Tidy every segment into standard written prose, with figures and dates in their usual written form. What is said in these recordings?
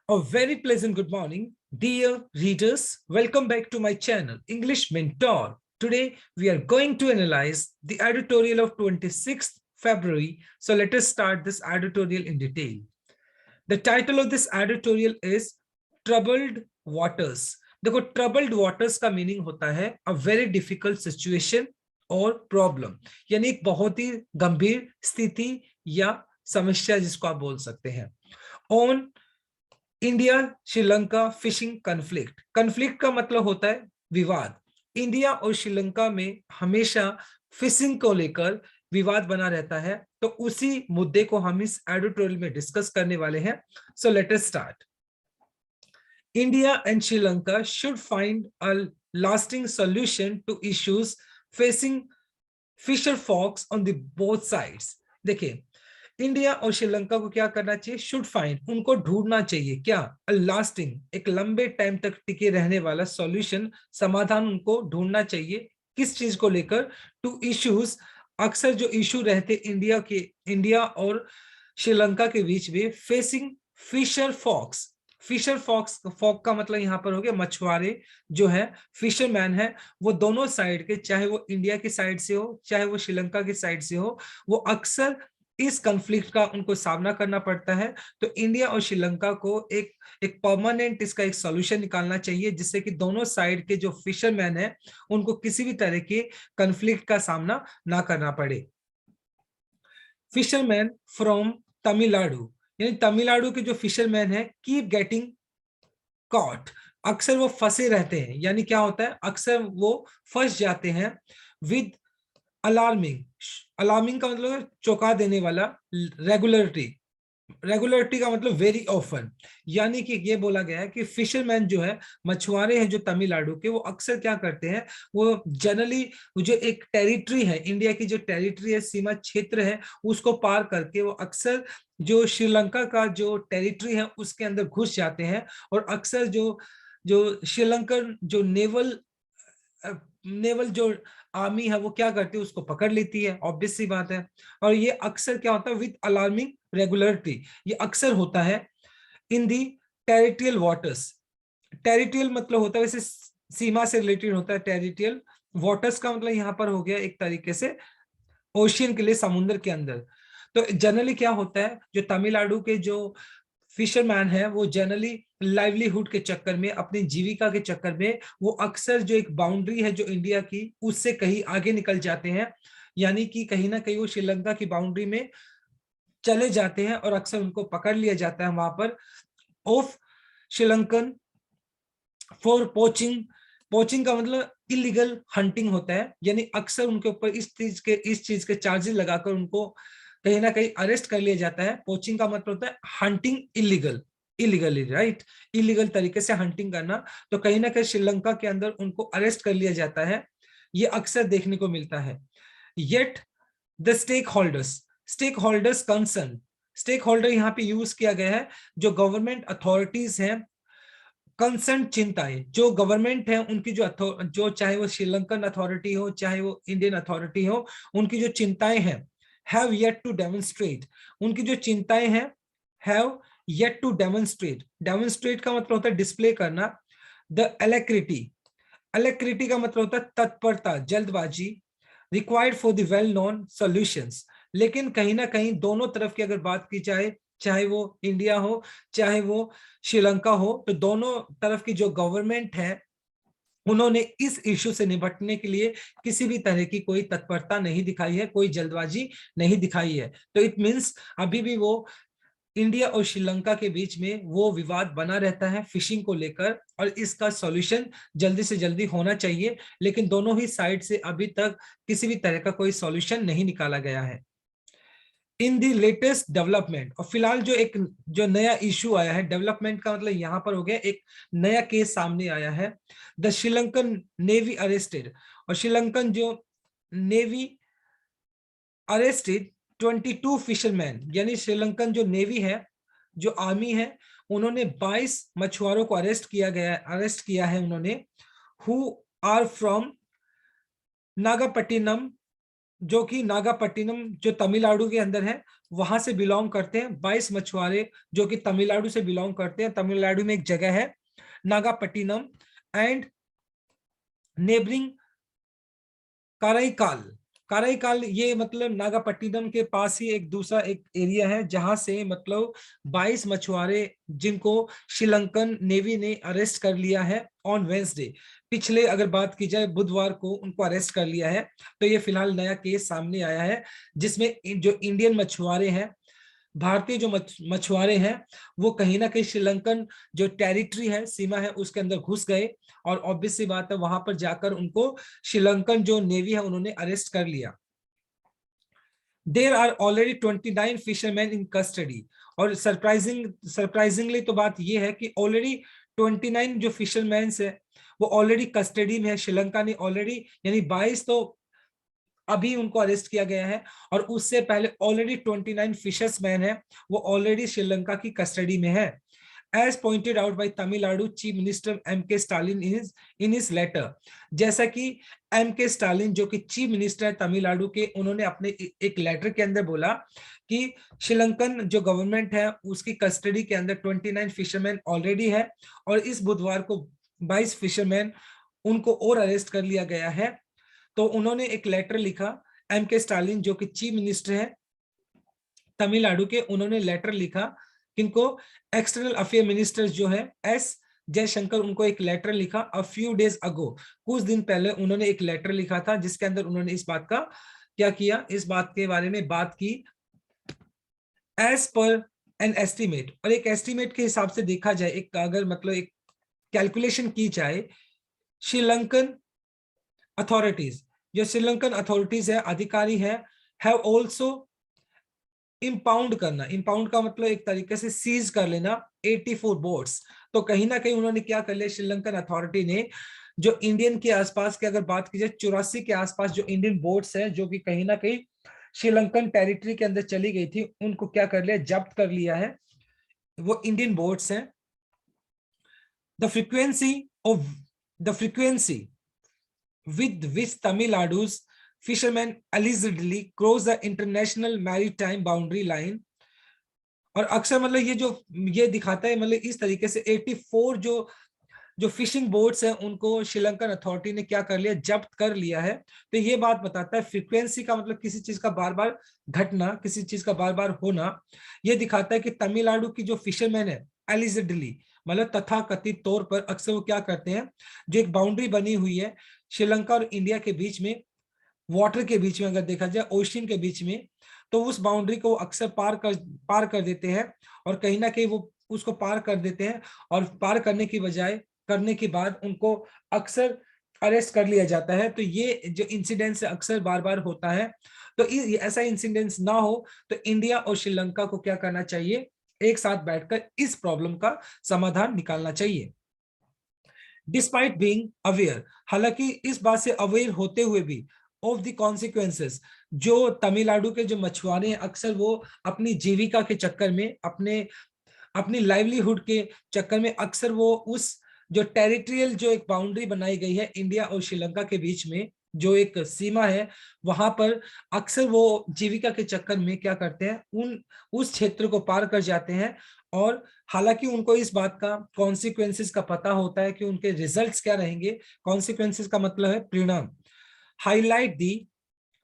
A very pleasant good morning, dear readers. Welcome back to my channel, English Mentor. Today, we are going to analyze the editorial of 26th February. So let us start this editorial in detail. The title of this editorial is Troubled Waters. देखो, troubled waters का meaning होता है a very difficult situation और problem, यानी एक बहुत ही गंभीर स्थिति या समस्या जिसको आप बोल सकते हैं। On India Sri Lanka fishing conflict, conflict का मतलब होता है विवाद। इंडिया और श्रीलंका में हमेशा फिशिंग को लेकर विवाद बना रहता है, तो उसी मुद्दे को हम इस एडिटोरियल में डिस्कस करने वाले हैं। So let us start. India and Sri Lanka should find a lasting solution to issues facing fisher folks on the both sides। देखिए, इंडिया और श्रीलंका को क्या करना चाहिए? शुड फाइंड, उनको ढूंढना चाहिए क्या? अ लास्टिंग, एक लंबे टाइम तक टिके रहने वाला सॉल्यूशन, समाधान उनको ढूंढना चाहिए। किस चीज को लेकर? टू इश्यूज, अक्सर जो इशू रहते इंडिया और श्रीलंका के बीच में, facing fisher folks. Fisher folks, folk का मतलब यहाँ पर हो गया मछुआरे जो है, फिशरमैन है, वो दोनों साइड के, चाहे वो इंडिया की साइड से हो चाहे वो श्रीलंका की साइड से हो, वो अक्सर इस कॉन्फ्लिक्ट का उनको सामना करना पड़ता है। तो इंडिया और श्रीलंका को एक परमानेंट इसका एक सॉल्यूशन निकालना चाहिए, जिससे कि दोनों साइड के जो फिशरमैन है उनको किसी भी तरह के कॉन्फ्लिक्ट का सामना ना करना पड़े। फिशरमैन फ्रॉम तमिलनाडु, यानी तमिलनाडु के जो फिशरमैन है, कीप गेटिंग कॉट, अक्सर वो फंसे रहते हैं, यानी क्या होता है, अक्सर वो फंस जाते हैं। विद अलार्मिंग, अलार्मिंग का मतलब चौंका देने वाला। रेगुलरिटी, रेगुलरिटी का मतलब वेरी ऑफन, यानी कि ये बोला गया है कि फिशरमैन जो है, मछुआरे हैं जो तमिलनाडु के, वो अक्सर क्या करते हैं, वो जनरली जो एक टेरिटरी है, इंडिया की जो टेरिटरी है, सीमा क्षेत्र है, उसको पार करके वो अक्सर जो श्रीलंका का जो टेरिटरी है उसके अंदर घुस जाते हैं। और अक्सर जो जो श्रीलंकन जो नेवल जो आर्मी है वो क्या करती है, उसको पकड़ लेती है, ऑब्वियस सी बात है। और ये अक्सर क्या होता है, विद अलार्मिंग रेगुलरिटी, ये अक्सर होता है इन दी टेरिटोरियल वाटर्स। टेरिटोरियल मतलब होता है, वैसे सीमा से रिलेटेड होता है टेरिटोरियल। वाटर्स का मतलब यहाँ पर हो गया एक तरीके से ओशियन के लिए, समुद्र के अंदर। तो जनरली क्या होता है, जो तमिलनाडु के जो फिशरमैन है, वो जनरली लाइवलीहुड के चक्कर में, अपनी जीविका के चक्कर में, वो अक्सर जो एक बाउंड्री है जो इंडिया की, उससे कहीं आगे निकल जाते हैं, यानी कि कहीं ना कहीं वो श्रीलंका की बाउंड्री में चले जाते हैं और अक्सर उनको पकड़ लिया जाता है वहां पर। Of Sri Lankan for poaching, poaching का मतलब इलीगल हंटिंग होता है, यानी अक्सर उनके ऊपर इस चीज के चार्जेस लगाकर उनको कहीं ना कहीं अरेस्ट कर लिया जाता है। पोचिंग का मतलब होता है hunting illegal, illegally, right, illegal तरीके से हंटिंग करना। तो कहीं ना कहीं श्रीलंका के अंदर उनको अरेस्ट कर लिया जाता है, ये अक्सर देखने को मिलता है। Yet the stakeholders, stakeholders concern, stakeholder यहाँ पे यूज किया गया है, जो गवर्नमेंट अथॉरिटीज हैं, कंसर्न चिंताएं, जो गवर्नमेंट है उनकी जो चाहे वो श्रीलंकन अथॉरिटी हो चाहे वो इंडियन अथॉरिटी हो, उनकी जो चिंताएं हैं, हैव येट टू डेमोन्स्ट्रेट, उनकी जो चिंताएं हैं, have yet to demonstrate, demonstrate का मतलब होता है डिस्प्ले करना। द एलेक्रिटी, एलेक्रिटी का मतलब होता है तत्परता, जल्दबाजी। Required for the well known solutions, लेकिन कहीं ना कहीं दोनों तरफ की अगर बात की जाए, चाहे वो इंडिया हो चाहे वो श्रीलंका हो, तो दोनों तरफ की जो गवर्नमेंट है, उन्होंने इस इश्यू से निपटने के लिए किसी भी तरह की कोई तत्परता नहीं दिखाई है, कोई जल्दबाजी नहीं दिखाई है। तो इट मींस अभी भी वो इंडिया और श्रीलंका के बीच में वो विवाद बना रहता है फिशिंग को लेकर, और इसका सॉल्यूशन जल्दी से जल्दी होना चाहिए, लेकिन दोनों ही साइड से अभी तक किसी भी तरह का कोई सॉल्यूशन नहीं निकाला गया है। इन दी लेटेस्ट डेवलपमेंट, और फिलहाल जो नया इशू आया है, डेवलपमेंट का मतलब यहां पर हो गया एक नया केस सामने आया है। द श्रीलंकन नेवी अरेस्टेड, और श्रीलंकन जो नेवी अरेस्टेड 22 फिशरमैन, यानी श्रीलंकन जो नेवी है, जो आर्मी है, उन्होंने 22 मछुआरों को अरेस्ट किया है उन्होंने, हु आर फ्रॉम नागापट्टिनम जो कि नागापट्टिनम जो तमिलनाडु के अंदर है वहां से बिलोंग करते हैं। 22 मछुआरे जो कि तमिलनाडु से बिलोंग करते हैं। तमिलनाडु में एक जगह है नागापट्टिनम एंड नेबरिंग कराईकाल। कराईकाल ये मतलब नागापट्टिनम के पास ही एक दूसरा एक एरिया है जहां से मतलब 22 मछुआरे जिनको श्रीलंकन नेवी ने अरेस्ट कर लिया है ऑन वेंसडे। पिछले अगर बात की जाए बुधवार को उनको अरेस्ट कर लिया है। तो ये फिलहाल नया केस सामने आया है जिसमें जो इंडियन मछुआरे हैं, भारतीय जो मछुआरे हैं, वो कहीं ना कहीं श्रीलंकन जो टेरिटरी है, सीमा है, उसके अंदर घुस गए और ऑब्वियस सी बात है वहां पर जाकर उनको श्रीलंकन जो नेवी है उन्होंने अरेस्ट कर लिया। There are already 29 fishermen in custody. और सरप्राइजिंगली तो बात यह है कि ऑलरेडी 29 जो फिशरमैन है वो ऑलरेडी कस्टडी में है। श्रीलंका ने ऑलरेडी यानी 22 तो अभी उनको अरेस्ट किया गया है और उससे पहले ऑलरेडी 29 फिशर्समैन है वो ऑलरेडी श्रीलंका की कस्टडी में है। As pointed out by Tamil Nadu Chief Minister M.K. Stalin in his letter, जैसा कि M.K. स्टालिन जो कि चीफ मिनिस्टर है तमिलनाडु के, उन्होंने अपने एक लेटर के अंदर बोला कि श्रीलंकन जो गवर्नमेंट है उसकी कस्टडी के अंदर 29 फिशरमैन ऑलरेडी है और इस बुधवार को 22 फिशरमैन उनको और अरेस्ट कर लिया गया है। तो उन्होंने एक लेटर लिखा, M.K. स्टालिन जो कि चीफ मिनिस्टर है तमिलनाडु के, उन्होंने लेटर लिखा किनको, एक्सटर्नल अफेयर मिनिस्टर जो है एस जयशंकर, उनको एक लेटर लिखा अ फ्यू डेज अगो, कुछ दिन पहले उन्होंने एक लेटर लिखा था जिसके अंदर उन्होंने इस बात का क्या किया, इस बात के बारे में बात की एज पर एन एस्टिमेट। और एक एस्टिमेट के हिसाब से देखा जाए, एक अगर मतलब एक कैलकुलेशन की जाए, श्रीलंकन अथॉरिटीज जो श्रीलंकन अथॉरिटीज है, अधिकारी है, हैव आल्सो इम्पाउंड करना, इम्पाउंड का मतलब एक तरीके से सीज कर लेना 84 बोट्स। तो कहीं ना कहीं उन्होंने क्या कर लिया, श्रीलंकन अथॉरिटी ने जो इंडियन के आसपास की अगर बात की जाए 84 के आसपास जो इंडियन बोट्स है जो कि कहीं ना कहीं श्रीलंकन टेरिटरी के अंदर चली गई थी, उनको क्या कर लिया, जब्त कर लिया है। वो इंडियन बोट्स हैं। The frequency with which Tamil Nadu's fishermen allegedly cross the international maritime boundary line। और अक्सर मतलब ये दिखाता है मतलब इस तरीके से 84 जो फिशिंग बोट्स हैं उनको श्रीलंकन अथॉरिटी ने क्या कर लिया, जब्त कर लिया है। तो ये बात बताता है फ्रीक्वेंसी का मतलब किसी चीज का बार बार घटना, किसी चीज का बार बार होना। ये दिखाता है कि तमिलनाडु की जो फिशरमैन है एलिजिडली मतलब तथाकथित तौर पर अक्सर वो क्या करते हैं, जो एक बाउंड्री बनी हुई है श्रीलंका और इंडिया के बीच में, वाटर के बीच में अगर देखा जाए ओशियन के बीच में, तो उस बाउंड्री को अक्सर पार कर देते हैं और कहीं ना कहीं वो उसको पार कर देते हैं और पार करने की बजाय करने के बाद उनको अक्सर अरेस्ट कर लिया जाता है। तो ये जो इंसिडेंस अक्सर बार बार होता है। तो ऐसा इंसिडेंस ना हो तो इंडिया और श्रीलंका को क्या करना चाहिए, एक साथ बैठकर इस प्रॉब्लम का समाधान निकालना चाहिए। डिस्पाइट बीइंग अवेयर, हालांकि इस बात से अवेयर होते हुए भी ऑफ द कॉन्सिक्वेंसेस, जो तमिलनाडु के जो मछुआरे हैं अक्सर वो अपनी जीविका के चक्कर में, अपनी लाइवलीहुड के चक्कर में अक्सर वो उस जो टेरिटोरियल जो एक बाउंड्री बनाई गई है इंडिया और श्रीलंका के बीच में, जो एक सीमा है, वहां पर अक्सर वो जीविका के चक्कर में क्या करते हैं, उस क्षेत्र को पार कर जाते हैं। और हालांकि उनको इस बात का कॉन्सिक्वेंसेस का पता होता है कि उनके रिजल्ट्स क्या रहेंगे। कॉन्सिक्वेंसेस का मतलब है परिणाम। Highlight the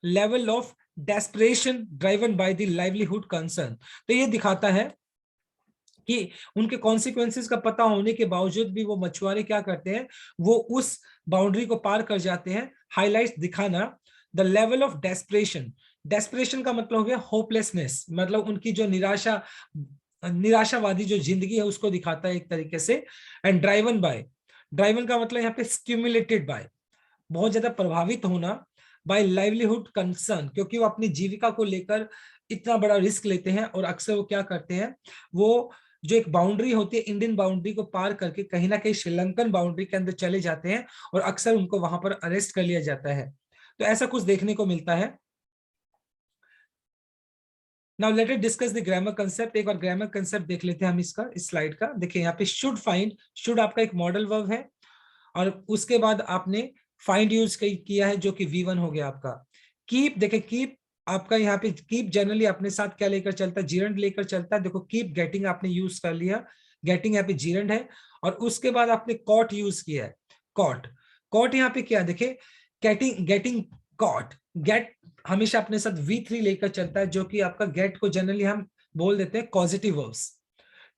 level of desperation driven by the livelihood concern. तो ये दिखाता है कि उनके कॉन्सिक्वेंसेस का पता होने के बावजूद भी वो मछुआरे क्या करते हैं, वो उस बाउंड्री को पार कर जाते हैं। हाईलाइट दिखाना the level of desperation, desperation का मतलब हो गया होपलेसनेस, मतलब उनकी जो निराशावादी जो जिंदगी है उसको दिखाता है एक तरीके से। एंड ड्राइवन बाय, ड्राइवन का मतलब यहाँ पे स्टिमुलेटेड बाय, बहुत ज्यादा प्रभावित होना, बाय लाइवलीहुड कंसर्न, क्योंकि वो अपनी जीविका को लेकर इतना बड़ा रिस्क लेते हैं और अक्सर वो क्या करते हैं, वो जो एक बाउंड्री होती है इंडियन बाउंड्री को पार करके कहीं ना कहीं श्रीलंकन बाउंड्री के अंदर चले जाते हैं और अक्सर उनको वहां पर अरेस्ट कर लिया जाता है। तो ऐसा कुछ देखने को मिलता है। Now let us discuss the grammar concept. एक बार ग्रामर कंसेप्ट देख लेते हैं हम इसका, इस स्लाइड का। देखिए यहाँ पे शुड फाइंड, शुड आपका एक मॉडल वर्ब है और उसके बाद आपने फाइंड यूज किया है जो कि V1 हो गया आपका। कीप, देखे कीप आपका यहाँ पे कीप जनरली अपने साथ क्या लेकर चलता है, जीरंड लेकर चलता है। देखो कीप गेटिंग आपने यूज कर लिया, गेटिंग यहाँ पे जीरंड है, और उसके बाद आपने कॉट यूज किया है, कॉट। कॉट यहाँ पे क्या देखे, गेटिंग, गेटिंग कॉट, गेट हमेशा अपने साथ V3 लेकर चलता है, जो कि आपका गेट को जनरली हम बोल देते हैं कॉजेटिव वर्ब्स।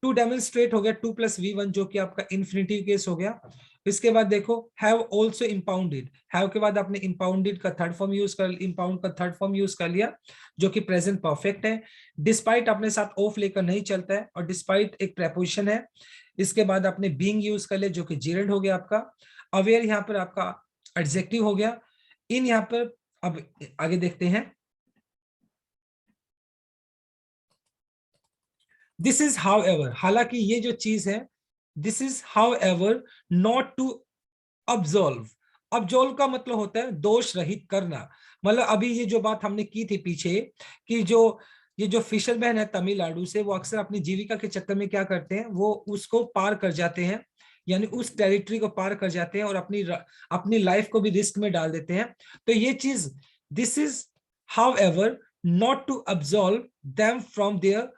टू डेमोन्स्ट्रेट हो गया 2+V1 जो कि आपका इन्फिनिटिव केस हो गया। इसके बाद देखो हैव ऑल्सो इम्पाउंडेड, हैव के बाद आपने इम्पाउंडेड का थर्ड फॉर्म यूज कर, इम्पाउंड का थर्ड फॉर्म यूज कर लिया, जो कि प्रेजेंट परफेक्ट है। डिस्पाइट अपने साथ ऑफ लेकर नहीं चलता है, और डिस्पाइट एक प्रेपोजिशन है। इसके बाद आपने बीइंग यूज कर लिया, जो कि जेरेंट हो गया आपका। अवेयर यहाँ पर आपका एडजेक्टिव हो गया। इन यहाँ पर अब आगे देखते हैं, दिस इज हाउ एवर, हालांकि ये जो चीज है, this is however not to absolve. Absolve का मतलब होता है दोष रहित करना। मतलब अभी ये जो बात हमने की थी पीछे, कि जो ये जो फिशरमैन है तमिलनाडु से, वो अक्सर अपनी जीविका के चक्कर में क्या करते हैं, वो उसको पार कर जाते हैं, यानी उस टेरिटरी को पार कर जाते हैं और अपनी लाइफ को भी रिस्क में डाल देते हैं। तो ये चीज, this is however not to absolve them from their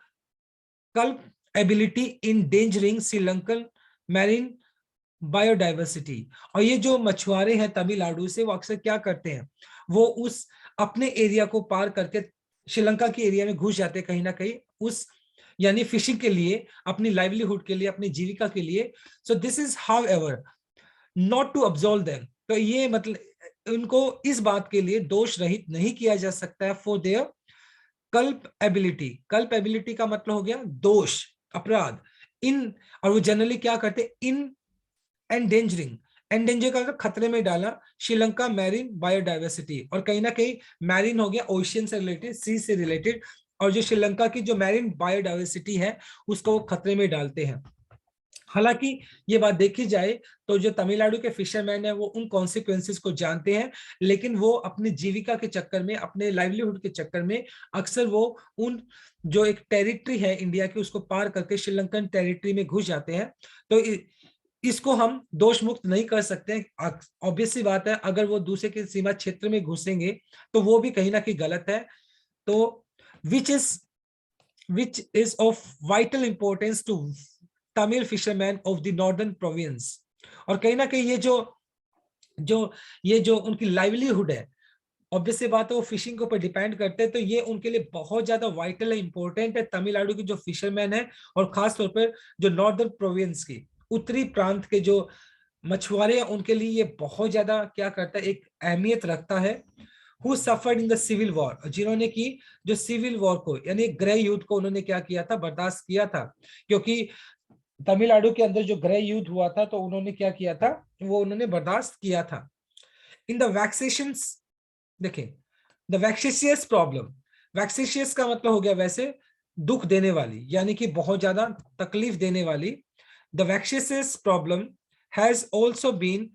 culpability in endangering Sri Lankan marine biodiversity. और ये जो मछुआरे हैं तमिलनाडु से, वो अक्सर क्या करते हैं, वो उस अपने एरिया को पार करके श्रीलंका के एरिया में घुस जाते हैं कहीं ना कहीं, उस यानी फिशिंग के लिए, अपनी लाइवलीहुड के लिए, अपनी जीविका के लिए। So this is however not to absolve them, तो ये मतलब उनको इस बात के लिए दोष रहित नहीं किया जा सकता है फॉर देयर कल्प एबिलिटी। कल्प एबिलिटी का मतलब हो गया दोष, अपराध। इन, और वो जनरली क्या करते, इन एंडेंजरिंग, एंडेंजर का मतलब खतरे में डाला, श्रीलंका मैरीन बायोडाइवर्सिटी, और कहीं ना कहीं मैरीन हो गया ओशियन से रिलेटेड, सी से रिलेटेड, और जो श्रीलंका की जो मैरीन बायोडाइवर्सिटी है उसको वो खतरे में डालते हैं। हालांकि ये बात देखी जाए तो जो तमिलनाडु के फिशरमैन है वो उन कॉन्सिक्वेंसेस को जानते हैं, लेकिन वो अपनी जीविका के चक्कर में, अपने लाइवलीहुड के चक्कर में अक्सर वो उन जो एक टेरिटरी है इंडिया की, उसको पार करके श्रीलंकन टेरिटरी में घुस जाते हैं। तो इसको हम दोष मुक्त नहीं कर सकते। ऑब्वियस सी बात है, अगर वो दूसरे के सीमा क्षेत्र में घुसेंगे तो वो भी कहीं ना कहीं गलत है। तो which is of vital importance to Tamil fishermen of the northern province. और कहीं ना कहीं ये जो जो ये जो उनकी लाइवलीहुड है, ऑब्वियसली बात है वो फिशिंग के ऊपर डिपेंड करते हैं, तो ये उनके लिए बहुत ज्यादा वाइटल है, इंपॉर्टेंट है। तमिलनाडु की जो फिशरमैन है, और खास तौर पर जो नॉर्दर्न प्रोविंस की, उत्तरी प्रांत के जो मछुआरे हैं, उनके लिए ये बहुत ज्यादा क्या करता है, एक अहमियत रखता है। Who suffered in the civil war, जिन्होंने की जो सिविल वॉर को, यानी गृह युद्ध को उन्होंने क्या किया था, बर्दाश्त किया था। क्योंकि तमिलनाडु के अंदर जो गृह युद्ध हुआ था, तो उन्होंने क्या किया था, वो उन्होंने बर्दाश्त किया था। इन द वैक्सेशंस, देखें, द वैक्सेशियस प्रॉब्लम, वैक्सेशियस का मतलब हो गया वैसे दुख देने वाली, यानी कि बहुत ज्यादा तकलीफ देने वाली। The vexatious problem has also been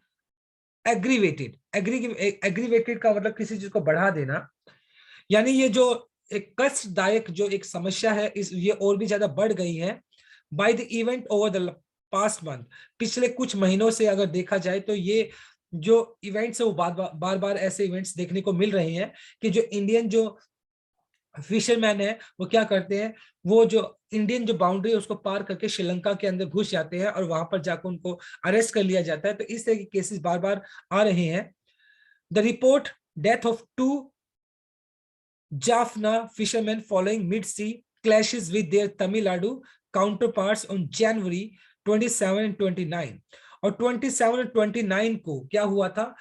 aggravated, aggravated का मतलब किसी चीज को बढ़ा देना, यानी ये जो एक कष्टदायक जो एक समस्या है, इस ये और भी ज्यादा बढ़ गई है by the event over the past month. पिछले कुछ महीनों से अगर देखा जाए तो ये जो इवेंट्स है वो बार बार ऐसे इवेंट्स देखने को मिल रहे हैं कि जो इंडियन जो फिशरमैन है वो क्या करते हैं, वो जो इंडियन जो बाउंड्री है उसको पार करके श्रीलंका के अंदर घुस जाते हैं, और वहां पर जाकर उनको अरेस्ट कर लिया जाता है। तो इस तरह के केसेस बार बार आ रहे हैं। The report death of 2 Jaffna fishermen following mid-sea clashes with their Tamil Nadu counterparts on January 27 and 29। और 27 और 29 को क्या हुआ था,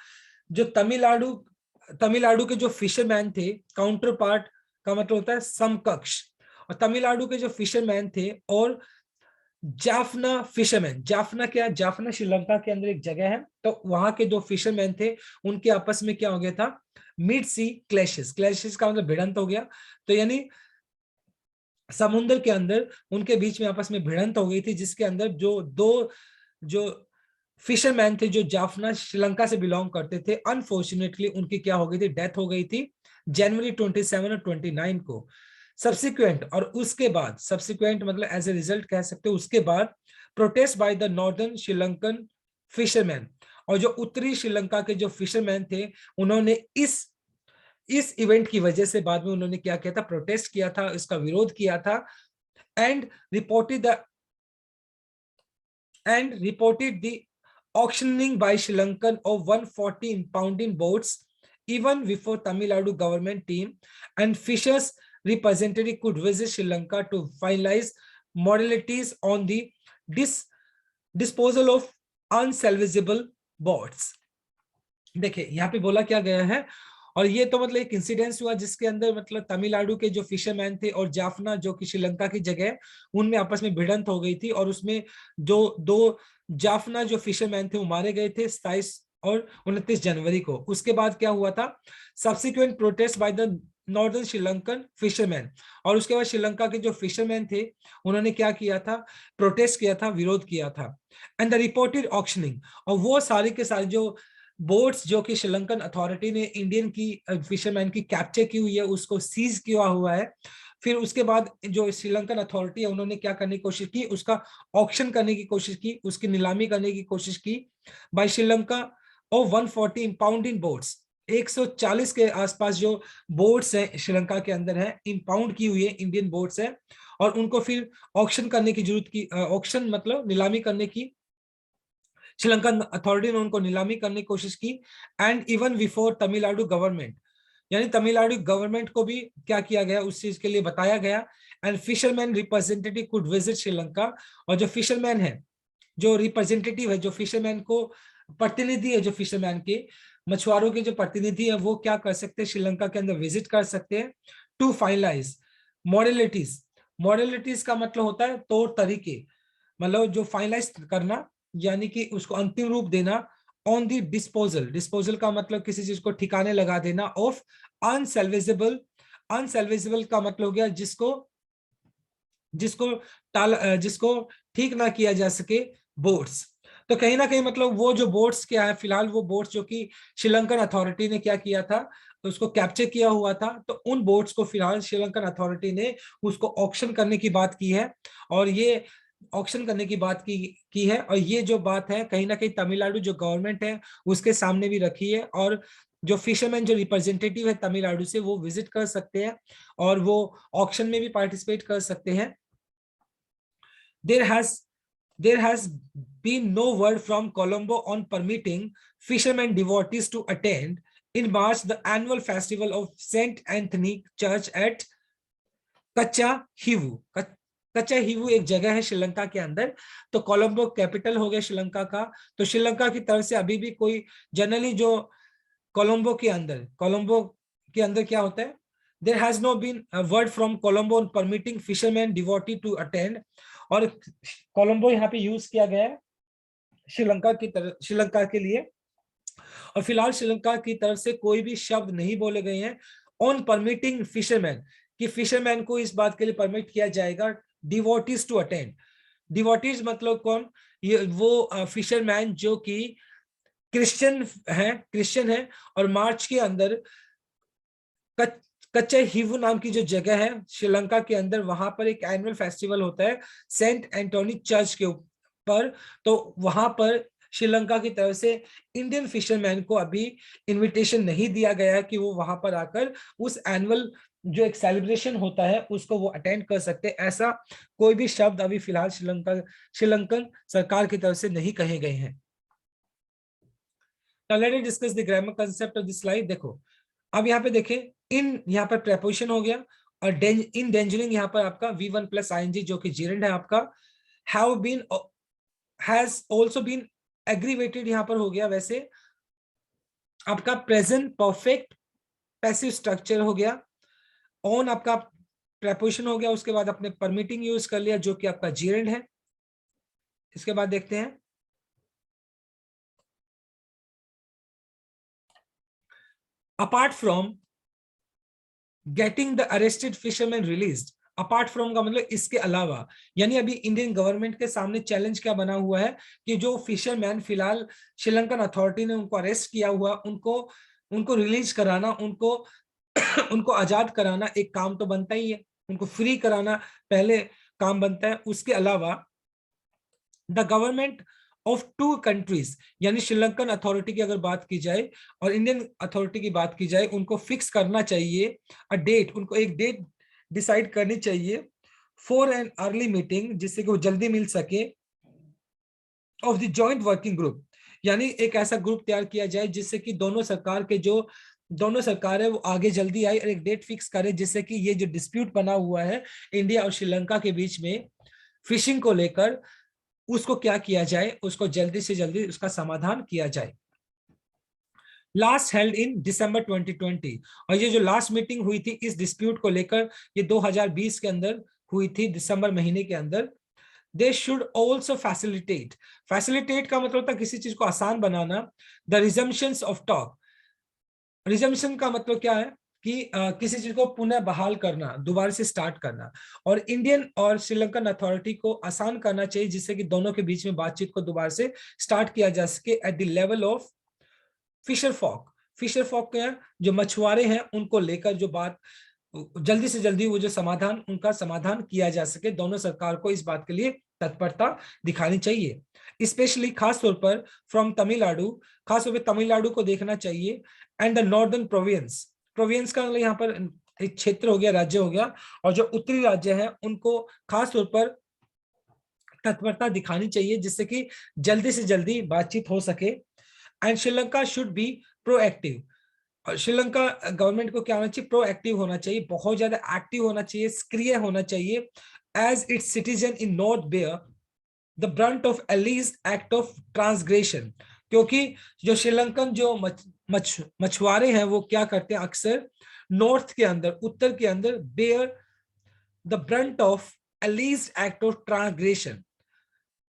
जो तमिलनाडु के जो फिशरमैन थे, काउंटर पार्ट का मतलब होता है समकक्ष, और तमिलनाडु के जो फिशरमैन थे और जाफना फिशरमैन, जाफना क्या, जाफना श्रीलंका के अंदर एक जगह है, तो वहां के जो फिशरमैन थे उनके आपस में क्या हो गया था, मिड सी क्लैशेस, क्लैशेस का मतलब भिड़ंत हो गया। तो यानी समुद्र के अंदर उनके बीच में आपस में भिड़ंत हो गई थी, जिसके अंदर जो दो जो फिशरमैन थे जो जाफना श्रीलंका से बिलोंग करते थे, अनफॉर्चुनेटली उनकी क्या हो गई थी, डेथ हो गई थी जनवरी 27 और 29 को। सब्सिक्वेंट, और उसके बाद, सब्सिक्वेंट मतलब एज ए रिजल्ट कह सकते हो, उसके बाद protest by the northern Sri Lankan fisherman, और जो उत्तरी श्रीलंका के जो फिशरमैन थे उन्होंने इस इस इवेंट की वजह से बाद में उन्होंने क्या किया था, प्रोटेस्ट किया था, इसका विरोध किया था, and reported the auctioning by Sri Lankan of 140 impounding boats even before Tamil Nadu government team and fishers representative could visit Sri Lanka to finalize modalities on the disposal of unsalvageable boats. देखिए यहाँ पे बोला क्या गया है, और ये तो मतलब एक इंसिडेंस हुआ जिसके अंदर मतलब तमिलनाडु के जो फिशरमैन थे और जाफना जो कि श्रीलंका की जगह है, उनमें आपस में भिड़ंत हो गई थी, और उसमें जो दो जाफना जो फिशरमैन थे वो मारे गए थे 27 और 29 जनवरी को। उसके बाद क्या हुआ था, subsequent protest by the northern Sri Lankan fisherman, और उसके बाद श्रीलंका के जो फिशरमैन थे उन्होंने क्या किया था, प्रोटेस्ट किया था, विरोध किया था, एंड द रिपोर्टेड ऑक्शनिंग, और वो सारे के सारे जो बोट्स जो कि श्रीलंकन अथॉरिटी ने इंडियन की फिशरमैन की कैप्चर की हुई है उसको सीज किया हुआ है। फिर उसके बाद जो श्रीलंकन अथॉरिटी है उन्होंने क्या करने की कोशिश की, उसका ऑक्शन करने की कोशिश की, उसकी नीलामी करने की कोशिश की बाय श्रीलंका और 140 इंपाउंडिंग बोट्स, 140 के आसपास जो बोट्स हैं श्रीलंका के अंदर है, इंपाउंड की हुई है इंडियन बोट्स है, और उनको फिर ऑक्शन करने की जरूरत की, ऑक्शन मतलब नीलामी करने की, श्रीलंकन अथॉरिटी ने उनको नीलामी करने की कोशिश की, and even before Tamil Nadu government, यानी तमिलनाडु गवर्नमेंट को भी क्या किया गया, उस चीज के लिए बताया गया, and fisherman representative could visit Sri Lanka, और जो फिशरमैन है, जो रिप्रेजेंटेटिव है, जो फिशरमैन को प्रतिनिधि है, जो फिशरमैन के मछुआरों के जो प्रतिनिधि है वो क्या कर सकते हैं, श्रीलंका के अंदर विजिट कर सकते हैं टू फाइनलाइज मॉडलिटीज। मॉडलिटीज का मतलब होता है तौर तरीके, मतलब जो फाइनलाइज करना यानी कि उसको अंतिम रूप देना, ऑन दी डिस्पोजल, डिस्पोजल का मतलब किसी चीज को ठिकाने लगा देना, ऑफ अनसेल्वेजेबल, अनसेल्वेजेबल का मतलब हो गया जिसको जिसको ठीक ना किया जा सके बोट्स। तो कहीं ना कहीं मतलब वो जो बोट्स क्या है, फिलहाल वो बोट्स जो कि श्रीलंकन अथॉरिटी ने क्या किया था, तो उसको कैप्चर किया हुआ था, तो उन बोट्स को फिलहाल श्रीलंकन अथॉरिटी ने उसको ऑक्शन करने की बात की है, और ये ऑक्शन करने की बात की है, और ये जो बात है कहीं ना कहीं तमिलनाडु जो गवर्नमेंट है उसके सामने भी रखी है, और जो फिशरमैन जो रिप्रेजेंटेटिव है तमिलनाडु से वो विजिट कर सकते हैं और वो ऑक्शन में भी पार्टिसिपेट कर सकते हैं। There has been no word from Colombo on permitting fishermen devotees to attend in March the annual festival of Saint Anthony Church at कच्चा हिवू। कच्चा हिवू एक जगह है श्रीलंका के अंदर, तो कोलंबो कैपिटल हो गया श्रीलंका का, तो श्रीलंका की तरफ से अभी भी कोई जनरली जो कोलंबो के अंदर क्या होता है, there has no been word from Colombo on permitting fishermen devotee to attend, और कोलंबो यहाँ पे यूज किया गया है श्रीलंका के लिए, और फिलहाल श्रीलंका की तरफ से कोई भी शब्द नहीं बोले गए हैं ऑन परमिटिंग फिशरमैन, कि फिशरमैन को इस बात के लिए परमिट किया जाएगा डिवोटीज टू अटेंड। डिवोटीज मतलब कौन, ये वो फिशरमैन जो कि क्रिश्चियन है, और मार्च के अंदर कच्चे हिवू नाम की जो जगह है श्रीलंका के अंदर, वहां पर एक एनुअल फेस्टिवल होता है सेंट एंटोनी चर्च के ऊपर, तो वहां पर श्रीलंका की तरफ से इंडियन फिशरमैन को अभी इनविटेशन नहीं दिया गया है कि वो वहां पर आकर उस एनुअल जो एक सेलिब्रेशन होता है उसको वो अटेंड कर सकते, ऐसा कोई भी शब्द अभी फिलहाल श्रीलंकन सरकार की तरफ से नहीं कहे गए हैं। Now let us discuss the grammar concept of this slide। देखो अब यहाँ पे देखें, इन यहाँ पर प्रेपोजिशन हो गया, और इन डेंजरिंग यहाँ पर आपका V1 प्लस ING जो कि जेरेंड है आपका, have been has also been aggravated यहाँ पर हो गया, वैसे आपका प्रेजेंट परफेक्ट पैसिव स्ट्रक्चर हो गया, ऑन आपका प्रेपोजिशन हो गया, उसके बाद आपने परमिटिंग यूज कर लिया जो कि आपका जेरेंड है। इसके बाद देखते हैं apart from getting the arrested fisherman released, apart from का मतलब इसके अलावा, यानी अभी इंडियन गवर्नमेंट के सामने चैलेंज क्या बना हुआ है कि जो फिशरमैन फिलहाल श्रीलंकन अथॉरिटी ने उनको अरेस्ट किया हुआ, उनको रिलीज कराना, उनको आजाद कराना एक काम तो बनता ही है, उनको फ्री कराना पहले काम बनता है। उसके अलावा the government of two countries, यानी श्रीलंकन अथॉरिटी की अगर बात की जाए और इंडियन अथॉरिटी की बात की जाए, उनको फिक्स करना चाहिए अ डेट, उनको एक डेट डिसाइड करनी चाहिए फॉर एन अर्ली मीटिंग, जिससे कि वो जल्दी मिल सके, of the joint working group, यानी एक ऐसा ग्रुप तैयार किया जाए जिससे कि दोनों सरकार है वो आगे जल्दी आए और एक डेट फिक्स करे, जिससे कि ये जो डिस्प्यूट बना हुआ है इंडिया और श्रीलंका के बीच में फिशिंग को लेकर, उसको क्या किया जाए, उसको जल्दी से जल्दी उसका समाधान किया जाए। लास्ट हेल्ड इन दिसंबर 2020, और ये जो लास्ट मीटिंग हुई थी इस डिस्प्यूट को लेकर, ये 2020 के अंदर हुई थी, दिसंबर महीने के अंदर। They should also facilitate, facilitate का मतलब होता है किसी चीज को आसान बनाना, द रिजम्पशंस ऑफ टॉक, रिजम्पशन का मतलब क्या है कि किसी चीज को पुनः बहाल करना, दोबारा से स्टार्ट करना, और इंडियन और श्रीलंकन अथॉरिटी को आसान करना चाहिए जिससे कि दोनों के बीच में बातचीत को दोबारा से स्टार्ट किया जा सके at the level of fisher folk. Fisher folk के जो मछुआरे हैं उनको लेकर जो बात जल्दी से जल्दी वो जो समाधान, उनका समाधान किया जा सके, दोनों सरकार को इस बात के लिए तत्परता दिखानी चाहिए, स्पेशली खास तौर पर फ्रॉम तमिलनाडु, खास तौर पर तमिलनाडु को देखना चाहिए, and the northern province, province का मतलब यहाँ पर एक क्षेत्र हो गया, राज्य हो गया, और जो उत्तरी राज्य है उनको खास तौर पर तत्परता दिखानी चाहिए जिससे कि जल्दी से जल्दी बातचीत हो सके। And Sri Lanka should be proactive, और श्रीलंका गवर्नमेंट को क्या होना चाहिए, प्रोएक्टिव होना चाहिए, बहुत ज्यादा एक्टिव होना चाहिए, सक्रिय होना चाहिए, as its citizen in not bear the brunt of a least act of transgression, क्योंकि जो श्रीलंकन जो मछुआरे हैं वो क्या करते हैं अक्सर नॉर्थ के अंदर, उत्तर के अंदर, bear the brunt of a least act of transgression.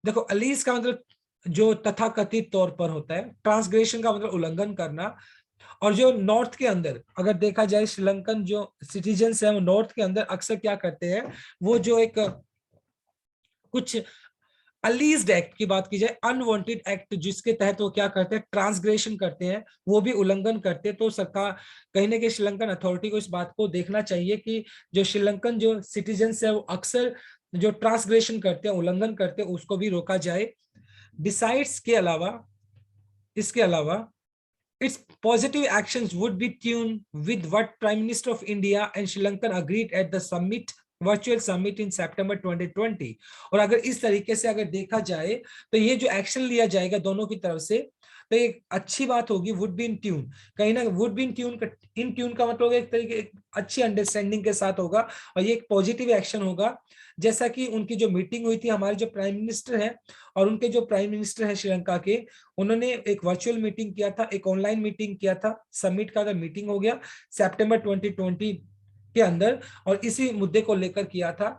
देखो अलीज का मतलब जो तथाकथित तौर पर होता है, ट्रांसग्रेशन का मतलब उल्लंघन करना, और जो नॉर्थ के अंदर अगर देखा जाए श्रीलंकन जो सिटीजन्स हैं वो नॉर्थ के अंदर अक्सर क्या करते हैं, वो जो एक कुछ अलीज्ड एक्ट की बात की जाए, अनवांटेड एक्ट जिसके तहत वो क्या करते हैं, ट्रांसग्रेशन करते हैं, वो भी उल्लंघन करते हैं। तो सरकार कहीं ना कहीं श्रीलंकन अथॉरिटी को इस बात को देखना चाहिए कि जो श्रीलंकन जो सिटीजन्स है वो अक्सर जो ट्रांसग्रेशन करते हैं, उल्लंघन करते हैं, उसको भी रोका जाए। डिसाइड्स के अलावा, इसके अलावा its positive actions would be tuned with what Prime Minister of India and Sri Lanka agreed at the summit, virtual summit in September 2020। और अगर इस तरीके से अगर देखा जाए तो ये जो एक्शन लिया जाएगा दोनों की तरफ से, तो एक अच्छी बात होगी, वुड बी इन ट्यून, कहीं ना would be in tune, in tune का मतलब एक तरीके अच्छी अंडरस्टैंडिंग के साथ होगा, और ये एक पॉजिटिव एक्शन होगा। जैसा कि उनकी जो मीटिंग हुई थी, हमारे जो प्राइम मिनिस्टर है और उनके जो प्राइम मिनिस्टर है श्रीलंका के, उन्होंने एक वर्चुअल मीटिंग किया था, एक ऑनलाइन मीटिंग किया था, समिट का मीटिंग हो गया सितंबर 2020 के अंदर, और इसी मुद्दे को लेकर किया था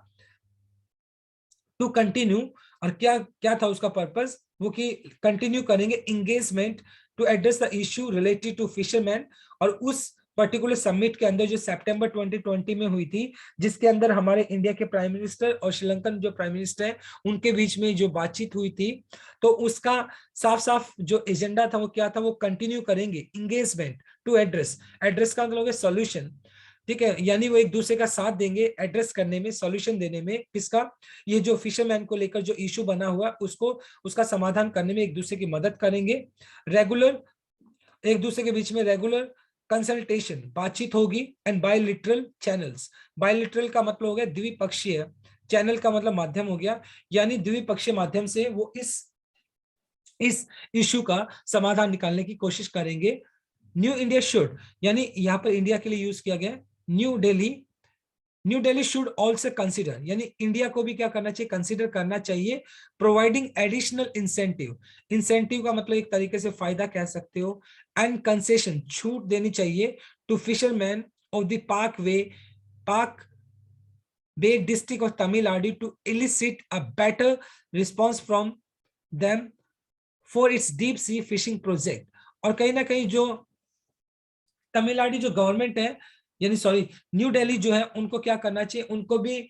टू कंटिन्यू। और क्या क्या था उसका पर्पस, वो कि कंटिन्यू करेंगे engagement to address the issue related to fisherman, और उस पर्टिकुलर समिट के अंदर जो सितंबर 2020 में हुई थी, जिसके अंदर हमारे इंडिया के प्राइम मिनिस्टर और श्रीलंकन जो प्राइम मिनिस्टर है उनके बीच में जो बातचीत हुई थी, तो उसका साफ साफ जो एजेंडा था वो क्या था, वो कंटिन्यू करेंगे एंगेजमेंट टू एड्रेस, एड्रेस का मतलब सॉल्यूशन, ठीक है, यानी वो एक दूसरे का साथ देंगे एड्रेस करने में, सॉल्यूशन देने में, किसका, ये जो फिशरमैन को लेकर जो इशू बना हुआ उसको, उसका समाधान करने में एक दूसरे की मदद करेंगे। रेगुलर, एक दूसरे के बीच में रेगुलर कंसल्टेशन, बातचीत होगी, एंड बायलिटरल चैनल्स, बायलिटरल का मतलब हो गया द्विपक्षीय, चैनल का मतलब माध्यम हो गया, यानी द्विपक्षीय माध्यम से वो इस इशू का समाधान निकालने की कोशिश करेंगे। न्यू इंडिया शुड, यानी यहाँ पर इंडिया के लिए यूज किया गया new Delhi should also consider, यानी इंडिया को भी क्या करना चाहिए, कंसिडर करना चाहिए, प्रोवाइडिंग एडिशनल इंसेंटिव, इंसेंटिव का मतलब एक तरीके से फायदा कह सकते हो, एंड कंसेशन, छूट देनी चाहिए to fisherman of the Palk Bay district of Tamil Nadu to elicit a better response from them for its deep sea fishing project. और कहीं ना कहीं जो तमिलनाडु जो गवर्नमेंट है, यानी सॉरी न्यू दिल्ली जो है, उनको क्या करना चाहिए, उनको भी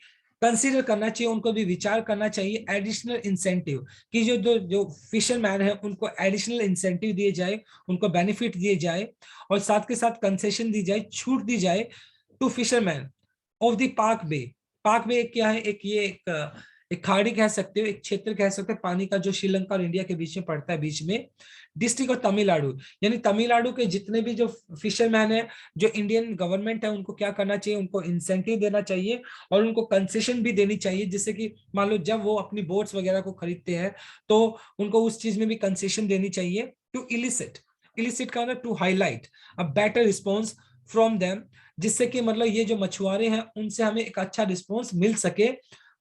कंसीडर करना चाहिए, उनको भी विचार करना चाहिए एडिशनल इंसेंटिव, कि जो फिशरमैन है उनको एडिशनल इंसेंटिव दिए जाए, उनको बेनिफिट दिए जाए, और साथ के साथ कंसेशन दी जाए, छूट दी जाए to fisherman of the Palk बे। पाक बे क्या है, एक ये एक खाड़ी कह सकते हो, एक क्षेत्र कह सकते हो पानी का, जो श्रीलंका और इंडिया के बीच में पड़ता है, बीच में। डिस्ट्रिक्ट ऑफ तमिलनाडु, यानी तमिलनाडु के जितने भी जो फिशरमैन है, जो इंडियन गवर्नमेंट है, उनको क्या करना चाहिए, उनको इंसेंटिव देना चाहिए और उनको कंसेशन भी देनी चाहिए, जिससे कि मान लो जब वो अपनी बोट्स वगैरह को खरीदते हैं तो उनको उस चीज में भी कंसेशन देनी चाहिए। टू इलिसिट, इलिसिट का मतलब to highlight a better response from them, जिससे कि मतलब ये जो मछुआरे हैं उनसे हमें एक अच्छा रिस्पॉन्स मिल सके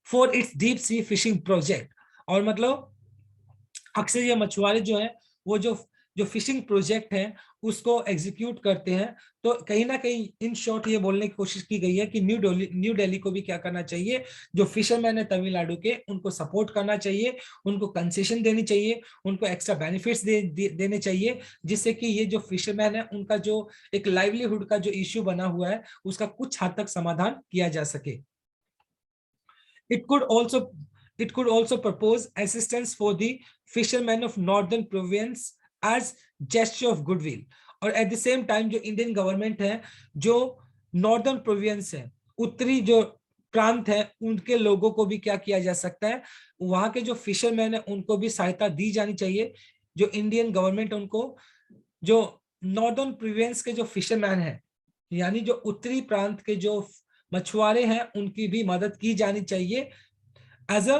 for its deep sea fishing project. और मतलब अक्सर ये मछुआरे जो है वो जो जो फिशिंग प्रोजेक्ट है उसको एग्जीक्यूट करते हैं। तो कहीं ना कहीं इन शॉर्ट ये बोलने की कोशिश की गई है कि न्यू दिल्ली को भी क्या करना चाहिए, जो फिशरमैन है तमिलनाडु के, उनको सपोर्ट करना चाहिए, उनको कंसेशन देनी चाहिए, उनको एक्स्ट्रा बेनिफिट्स देने चाहिए, जिससे कि ये जो फिशरमैन है उनका जो एक लाइवलीहुड का जो इश्यू बना हुआ है उसका कुछ हद तक समाधान किया जा सके। It could also it could also propose assistance for the fishermen of northern province as gesture of goodwill। और एट द सेम टाइम जो इंडियन गवर्नमेंट है, जो नॉर्दर्न प्रोविंस है, उत्तरी जो प्रांत है, उनके लोगों को भी क्या किया जा सकता है, वहां के जो फिशरमैन है उनको भी सहायता दी जानी चाहिए। जो इंडियन गवर्नमेंट उनको, जो नॉर्दर्न प्रोविंस के जो फिशरमैन है, यानी जो उत्तरी प्रांत के जो मछुआरे हैं, उनकी भी मदद की जानी चाहिए as a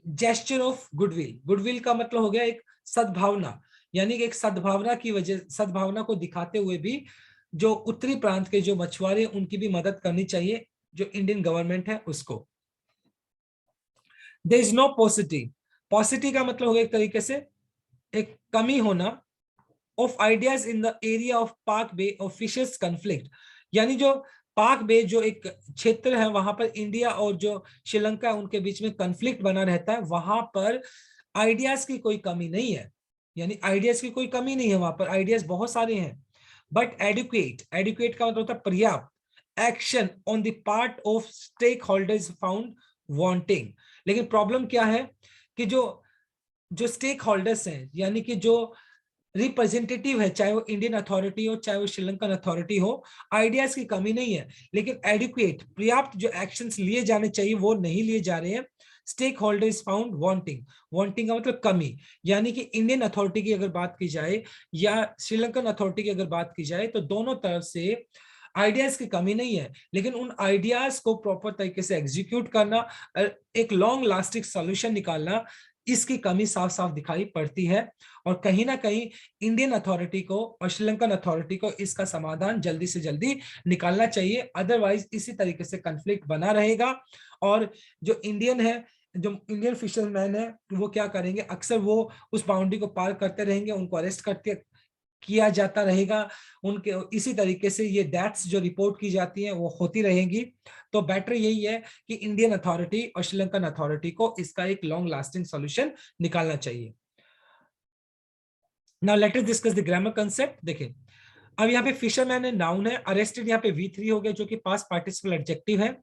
gesture of goodwill. Goodwill का मतलब हो गया एक सद्भावना, यानी कि एक सद्भावना की वजह, सद्भावना को दिखाते हुए भी जो उत्तरी प्रांत के जो मछुआरे उनकी भी मदद करनी चाहिए, जो इंडियन गवर्नमेंट है उसको। There is no paucity, paucity का मतलब हो गया एक तरीके से एक कमी होना of ideas in the area of पाक बे ऑफ फिशर्स कॉन्फ्लिक्ट, यानी जो पाक बे जो एक क्षेत्र है वहां पर इंडिया और जो श्रीलंका है उनके बीच में कॉन्फ्लिक्ट बना रहता है, वहां पर आइडियाज की कोई कमी नहीं है, यानी आइडियाज की कोई कमी नहीं है, वहां पर आइडियाज बहुत सारे हैं। बट एडुकेट, एडुकेट का मतलब होता है पर्याप्त action on the part of stakeholders found wanting. लेकिन प्रॉब्लम क्या है कि जो जो स्टेक होल्डर्स हैं, यानी कि जो रिप्रेजेंटेटिव है, चाहे वो इंडियन अथॉरिटी हो चाहे वो श्रीलंकन अथॉरिटी हो, आइडियाज की कमी नहीं है, लेकिन एडुकेट पर्याप्त जो एक्शंस लिए जाने चाहिए वो नहीं लिए जा रहे हैं। Stakeholder is found wanting, wanting का मतलब कमी, यानी कि इंडियन अथॉरिटी की अगर बात की जाए या श्रीलंकन अथॉरिटी की अगर बात की जाए तो दोनों तरफ से आइडियाज की कमी नहीं है, लेकिन उन आइडियाज को प्रॉपर तरीके से एग्जीक्यूट करना, एक लॉन्ग लास्टिंग सॉल्यूशन निकालना, इसकी कमी साफ साफ दिखाई पड़ती है। और कहीं ना कहीं इंडियन अथॉरिटी को और श्रीलंकन अथॉरिटी को इसका समाधान जल्दी से जल्दी निकालना चाहिए, अदरवाइज इसी तरीके से कॉन्फ्लिक्ट बना रहेगा। और जो इंडियन है, जो इंडियन फिशरमैन है, वो क्या करेंगे, अक्सर वो उस बाउंड्री को पार करते रहेंगे, उनको अरेस्ट करते किया जाता रहेगा, उनके इसी तरीके से ये डेथ्स जो रिपोर्ट की जाती हैं वो होती रहेंगी। तो बेटर यही है कि इंडियन अथॉरिटी और श्रीलंकन अथॉरिटी को इसका एक लॉन्ग लास्टिंग सॉल्यूशन निकालना चाहिए। Now let us discuss the grammar concept. देखिए अब यहाँ पे फिशरमैन है, नाउन है, अरेस्टेड यहाँ पे V3 हो गया जो कि पास्ट पार्टिसिपल एडजेक्टिव है,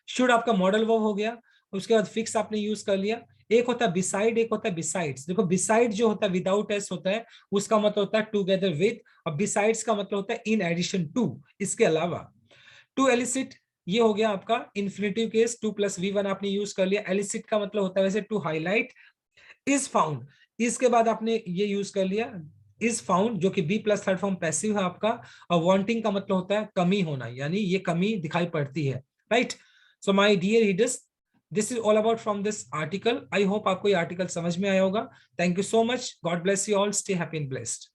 शुड आपका मॉडल वर्ब हो गया, उसके बाद फिक्स आपने यूज कर लिया। एक होता है बिसाइड, एक होता है बिसाइड्स। देखो बिसाइड जो होता है विदाउट एस होता है, उसका मतलब होता है टुगेदर विद, और बिसाइड्स का मतलब होता है इन एडिशन टू, इसके अलावा। टू एलिसिट ये हो गया आपका इन्फिनेटिव केस, 2+V1 आपने यूज कर लिया। एलिसिट का मतलब होता है वैसे टू हाईलाइट। इज फाउंड, इसके बाद आपने ये यूज कर लिया इज फाउंड, जो कि be plus third form passive है आपका। और वांटिंग का मतलब होता है कमी होना, यानी ये कमी दिखाई पड़ती है, right. So my dear readers, this is all about from this article. I hope आपको ये आर्टिकल समझ में आया होगा। Thank you so much, God bless you all, stay happy and blessed.